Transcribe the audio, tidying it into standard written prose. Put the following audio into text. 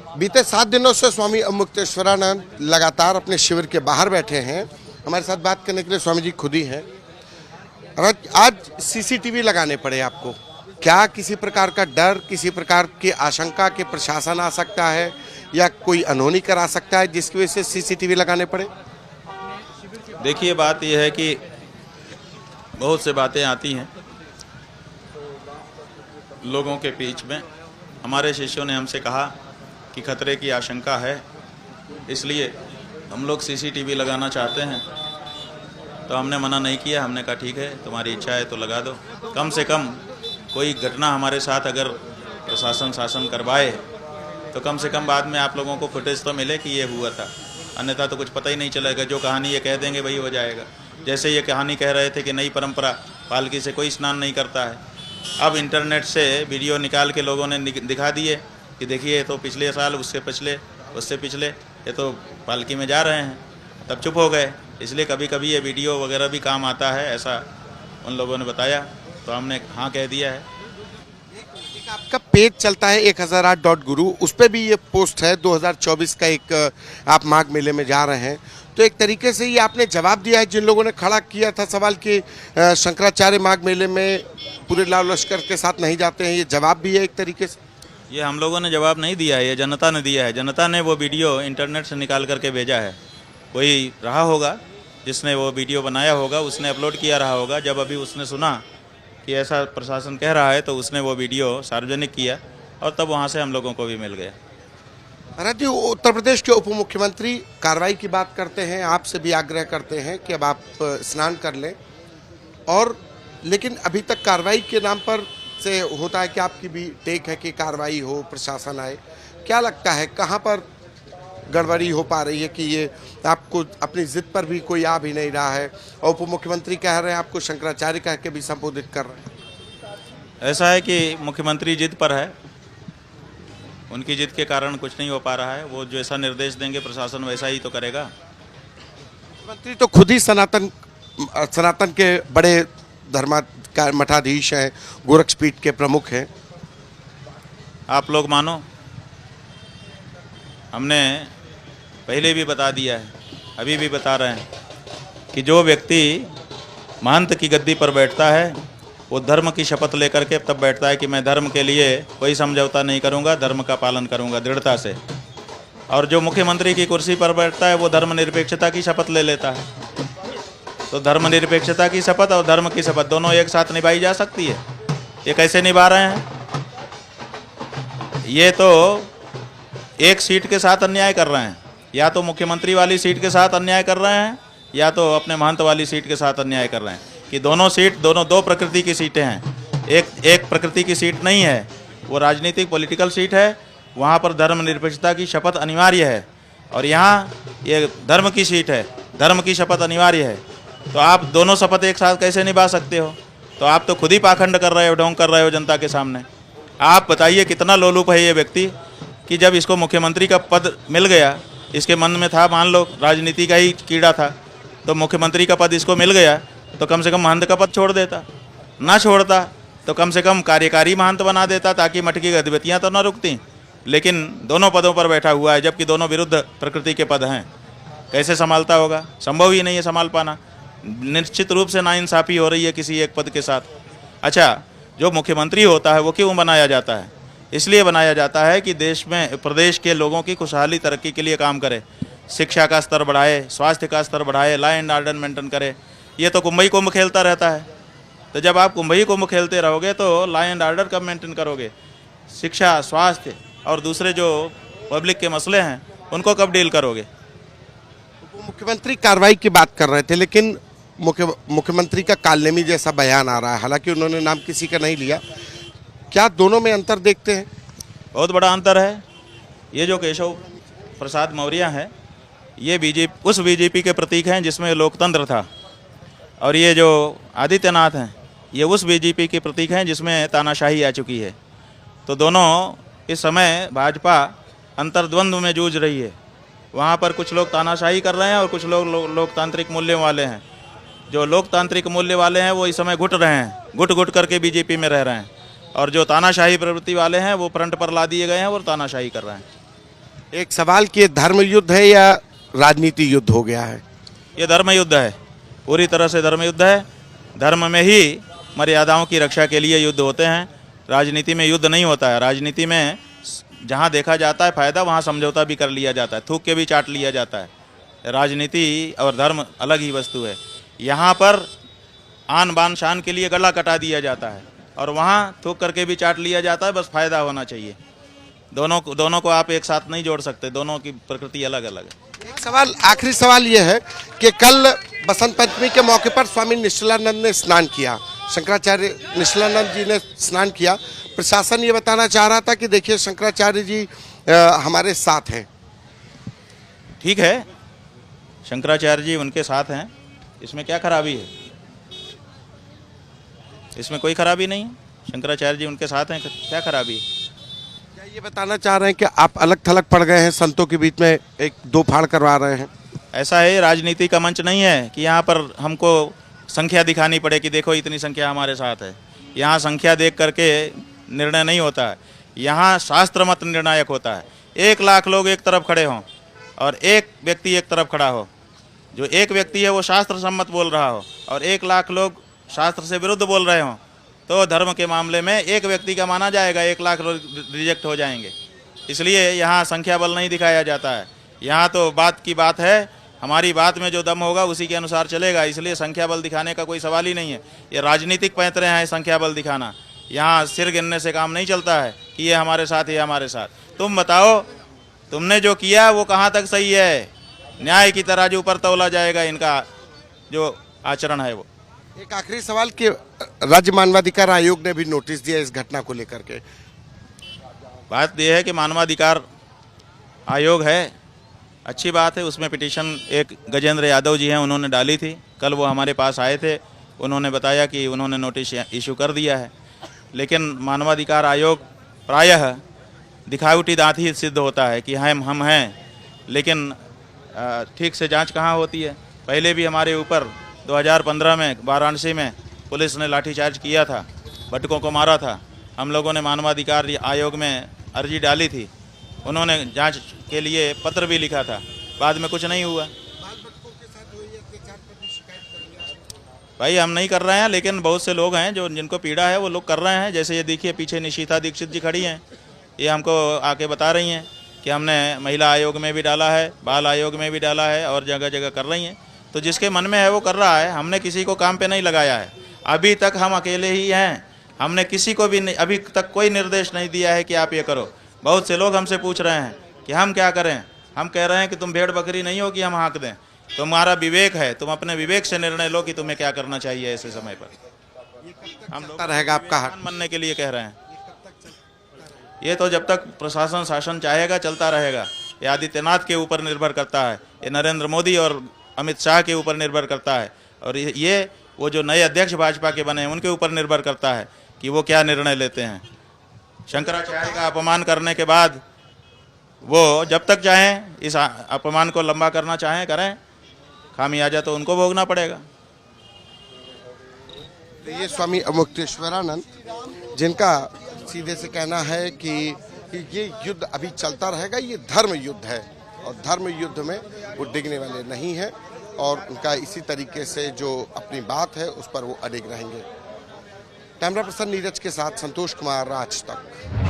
बीते 7 दिनों से स्वामी मुक्तेश्वरानंद लगातार अपने शिविर के बाहर बैठे हैं। हमारे साथ बात करने के लिए स्वामी जी खुद ही हैं। आज सीसीटीवी लगाने पड़े आपको, क्या किसी प्रकार का डर, किसी प्रकार की आशंका कि प्रशासन आ सकता है या कोई अनहोनी करा सकता है जिसकी वजह से सीसीटीवी लगाने पड़े? देखिए, बात यह है कि बहुत से बातें आती हैं लोगों के बीच में। हमारे शिष्यों ने हमसे कहा कि खतरे की आशंका है, इसलिए हम लोग सीसीटीवी लगाना चाहते हैं। तो हमने मना नहीं किया, हमने कहा ठीक है, तुम्हारी इच्छा है तो लगा दो। कम से कम कोई घटना हमारे साथ अगर प्रशासन शासन करवाए तो कम से कम बाद में आप लोगों को फुटेज तो मिले कि ये हुआ था, अन्यथा तो कुछ पता ही नहीं चलेगा। जो कहानी ये कह देंगे वही हो जाएगा। जैसे ये कहानी कह रहे थे कि नई परंपरा, पालकी से कोई स्नान नहीं करता है। अब इंटरनेट से वीडियो निकाल के लोगों ने दिखा दिए कि देखिए तो पिछले साल, उससे पिछले ये तो पालकी में जा रहे हैं। तब चुप हो गए। इसलिए कभी कभी ये वीडियो वगैरह भी काम आता है, ऐसा उन लोगों ने बताया तो हमने हाँ कह दिया है। एक आपका पेज चलता है 1008.guru, उस पर भी ये पोस्ट है 2024 का। एक आप माघ मेले में जा रहे हैं, तो एक तरीके से ये आपने जवाब दिया है जिन लोगों ने खड़ा किया था सवाल कि शंकराचार्य माघ मेले में पूरे लाल लश्कर के साथ नहीं जाते हैं। ये जवाब भी है एक तरीके से। ये हम लोगों ने जवाब नहीं दिया है, ये जनता ने दिया है। जनता ने वो वीडियो इंटरनेट से निकाल करके भेजा है। कोई रहा होगा जिसने वो वीडियो बनाया होगा, उसने अपलोड किया रहा होगा। जब अभी उसने सुना कि ऐसा प्रशासन कह रहा है तो उसने वो वीडियो सार्वजनिक किया और तब वहाँ से हम लोगों को भी मिल गया। महाराज जी, उत्तर प्रदेश के उप मुख्यमंत्री कार्रवाई की बात करते हैं, आपसे भी आग्रह करते हैं कि अब आप स्नान कर लें, और लेकिन अभी तक कार्रवाई के नाम पर से होता है कि आपकी भी टेक है कि कार्रवाई हो, प्रशासन आए। क्या लगता है कहाँ पर गड़बड़ी हो पा रही है कि ये आपको अपनी जिद पर भी कोई आ भी नहीं रहा है और उप मुख्यमंत्री कह रहे हैं, आपको शंकराचार्य कह के भी संबोधित कर रहे हैं? ऐसा है कि मुख्यमंत्री जिद पर है, उनकी जिद के कारण कुछ नहीं हो पा रहा है। वो जैसा निर्देश देंगे प्रशासन वैसा ही तो करेगा। मुख्यमंत्री तो खुद ही सनातन के बड़े मठाधीश हैं, गोरक्षपीठ के प्रमुख हैं। आप लोग मानो, हमने पहले भी बता दिया है, अभी भी बता रहे हैं कि जो व्यक्ति महंत की गद्दी पर बैठता है वो धर्म की शपथ लेकर के तब बैठता है कि मैं धर्म के लिए कोई समझौता नहीं करूंगा, धर्म का पालन करूंगा दृढ़ता से। और जो मुख्यमंत्री की कुर्सी पर बैठता है वो धर्मनिरपेक्षता की शपथ ले लेता है। तो धर्मनिरपेक्षता की शपथ और धर्म की शपथ दोनों एक साथ निभाई जा सकती है? ये कैसे निभा रहे हैं? ये तो एक सीट के साथ अन्याय कर रहे हैं। या तो मुख्यमंत्री वाली सीट के साथ अन्याय कर रहे हैं या तो अपने महंत वाली सीट के साथ अन्याय कर रहे हैं। कि दोनों सीट, दोनों दो प्रकृति की सीटें हैं। एक प्रकृति की सीट नहीं है, वो राजनीतिक पॉलिटिकल सीट है। वहाँ पर धर्मनिरपेक्षता की शपथ अनिवार्य है और यहाँ ये धर्म की सीट है, धर्म की शपथ अनिवार्य है। तो आप दोनों शपथ एक साथ कैसे निभा सकते हो? तो आप तो खुद ही पाखंड कर रहे हो, ढोंग कर रहे हो जनता के सामने। आप बताइए कितना लोलुप है ये व्यक्ति कि जब इसको मुख्यमंत्री का पद मिल गया, इसके मन में था, मान लो राजनीति का ही कीड़ा था, तो मुख्यमंत्री का पद इसको मिल गया तो कम से कम महंत का पद छोड़ देता। ना छोड़ता तो कम से कम कार्यकारी महंत बना देता ताकि मठ की गतिविधियाँ तो ना रुकती। लेकिन दोनों पदों पर बैठा हुआ है जबकि दोनों विरुद्ध प्रकृति के पद हैं। कैसे संभालता होगा? संभव ही नहीं है संभाल पाना। निश्चित रूप से नाइंसाफ़ी हो रही है किसी एक पद के साथ। अच्छा, जो मुख्यमंत्री होता है वो क्यों बनाया जाता है? इसलिए बनाया जाता है कि देश में, प्रदेश के लोगों की खुशहाली तरक्की के लिए काम करे, शिक्षा का स्तर बढ़ाए, स्वास्थ्य का स्तर बढ़ाए, लॉ एंड ऑर्डर मेंटेन करे। ये तो कुंभ ही कुंभ खेलता रहता है। तो जब आप कुंभ ही कुंभ खेलते रहोगे तो लॉ एंड ऑर्डर कब मेंटेन करोगे? शिक्षा, स्वास्थ्य और दूसरे जो पब्लिक के मसले हैं उनको कब डील करोगे? मुख्यमंत्री कार्रवाई की बात कर रहे थे, लेकिन मुख्यमंत्री का कालनेमी जैसा बयान आ रहा है। हालांकि उन्होंने नाम किसी का नहीं लिया। क्या दोनों में अंतर देखते हैं? बहुत बड़ा अंतर है। ये जो केशव प्रसाद मौर्य हैं, ये उस बीजेपी के प्रतीक हैं जिसमें लोकतंत्र था, और ये जो आदित्यनाथ हैं ये उस बीजेपी के प्रतीक हैं जिसमें तानाशाही आ चुकी है। तो दोनों इस समय भाजपा अंतर्द्वंद्व में जूझ रही है। वहाँ पर कुछ लोग तानाशाही कर रहे हैं और कुछ लोग लोकतांत्रिक मूल्यों वाले हैं। जो लोकतांत्रिक मूल्य वाले हैं वो इस समय घुट रहे हैं, घुट करके बीजेपी में रह रहे हैं, और जो तानाशाही प्रवृत्ति वाले हैं वो फ्रंट पर ला दिए गए हैं और तानाशाही कर रहे हैं। एक सवाल कि ये धर्म युद्ध है या राजनीति युद्ध हो गया है? ये धर्म युद्ध है, पूरी तरह से धर्म युद्ध है। धर्म में ही मर्यादाओं की रक्षा के लिए युद्ध होते हैं, राजनीति में युद्ध नहीं होता है। राजनीति में जहाँ देखा जाता है फायदा, वहाँ समझौता भी कर लिया जाता है, थूक के भी चाट लिया जाता है। राजनीति और धर्म अलग ही वस्तु है। यहाँ पर आन बान शान के लिए गला कटा दिया जाता है और वहाँ थूक करके भी चाट लिया जाता है, बस फायदा होना चाहिए। दोनों को आप एक साथ नहीं जोड़ सकते, दोनों की प्रकृति अलग अलग है। एक सवाल, आखिरी सवाल ये है कि कल बसंत पंचमी के मौके पर स्वामी निश्चलानंद ने स्नान किया, शंकराचार्य निश्चलानंद जी ने स्नान किया। प्रशासन ये बताना चाह रहा था कि देखिए शंकराचार्य जी हमारे साथ हैं। ठीक है, शंकराचार्य जी उनके साथ हैं, इसमें क्या खराबी है? इसमें कोई खराबी नहीं है, शंकराचार्य जी उनके साथ हैं, क्या खराबी है? क्या ये बताना चाह रहे हैं कि आप अलग थलग पड़ गए हैं, संतों के बीच में एक दो फाड़ करवा रहे हैं? ऐसा है, राजनीति का मंच नहीं है कि यहाँ पर हमको संख्या दिखानी पड़े कि देखो इतनी संख्या हमारे साथ है। यहाँ संख्या देख करके निर्णय नहीं होता है, यहाँ शास्त्र मत निर्णायक होता है। 1 लाख लोग एक तरफ खड़े हों और एक व्यक्ति एक तरफ खड़ा हो, जो एक व्यक्ति है वो शास्त्र सम्मत बोल रहा हो और 1 लाख लोग शास्त्र से विरुद्ध बोल रहे हों, तो धर्म के मामले में एक व्यक्ति का माना जाएगा, 1 लाख लोग रिजेक्ट हो जाएंगे। इसलिए यहाँ संख्या बल नहीं दिखाया जाता है। यहाँ तो बात की बात है, हमारी बात में जो दम होगा उसी के अनुसार चलेगा। इसलिए संख्या बल दिखाने का कोई सवाल ही नहीं है। ये राजनीतिक पैंतरे हैं संख्या बल दिखाना। यहाँ सिर गिनने से काम नहीं चलता है कि ये हमारे साथ, ये हमारे साथ। तुम बताओ, तुमने जो किया वो कहाँ तक सही है? न्याय की तराजू पर तौला जाएगा इनका जो आचरण है वो। एक आखिरी सवाल कि राज्य मानवाधिकार आयोग ने भी नोटिस दिया इस घटना को लेकर के। बात यह है कि मानवाधिकार आयोग है, अच्छी बात है। उसमें पिटीशन एक गजेंद्र यादव जी हैं, उन्होंने डाली थी। कल वो हमारे पास आए थे, उन्होंने बताया कि उन्होंने नोटिस इशू कर दिया है। लेकिन मानवाधिकार आयोग प्रायः दिखावटी दांत ही सिद्ध होता है कि हम हैं, लेकिन ठीक से जांच कहाँ होती है। पहले भी हमारे ऊपर 2015 में वाराणसी में पुलिस ने लाठीचार्ज किया था, भटकों को मारा था। हम लोगों ने मानवाधिकार आयोग में अर्जी डाली थी, उन्होंने जांच के लिए पत्र भी लिखा था, बाद में कुछ नहीं हुआ। भाई हम नहीं कर रहे हैं, लेकिन बहुत से लोग हैं जो जिनको पीड़ा है वो लोग कर रहे हैं। जैसे ये देखिए पीछे निशिता दीक्षित जी खड़ी हैं, ये हमको आके बता रही हैं कि हमने महिला आयोग में भी डाला है, बाल आयोग में भी डाला है और जगह जगह कर रही हैं। तो जिसके मन में है वो कर रहा है, हमने किसी को काम पे नहीं लगाया है। अभी तक हम अकेले ही हैं, हमने किसी को भी अभी तक कोई निर्देश नहीं दिया है कि आप ये करो। बहुत से लोग हमसे पूछ रहे हैं कि हम क्या करें। हम कह रहे हैं कि तुम भेड़ बकरी नहीं हो कि हम हाँक दें, तुम्हारा विवेक है, तुम अपने विवेक से निर्णय लो कि तुम्हें क्या करना चाहिए ऐसे समय पर। हम लोग रहेगा आपका हाथ मनने के लिए कह रहे हैं। ये तो जब तक प्रशासन शासन चाहेगा चलता रहेगा। ये आदित्यनाथ के ऊपर निर्भर करता है, ये नरेंद्र मोदी और अमित शाह के ऊपर निर्भर करता है, और ये वो जो नए अध्यक्ष भाजपा के बने हैं उनके ऊपर निर्भर करता है कि वो क्या निर्णय लेते हैं। शंकराचार्य का अपमान करने के बाद वो जब तक चाहें इस अपमान को लंबा करना चाहें करें, खामियाजा तो उनको भोगना पड़ेगा। ये स्वामी अमुक्तेश्वरानंद, जिनका सीधे से कहना है कि ये युद्ध अभी चलता रहेगा, ये धर्म युद्ध है और धर्म युद्ध में वो डिगने वाले नहीं हैं और उनका इसी तरीके से जो अपनी बात है उस पर वो अडिग रहेंगे। कैमरा पर्सन नीरज के साथ संतोष कुमार, राज तक।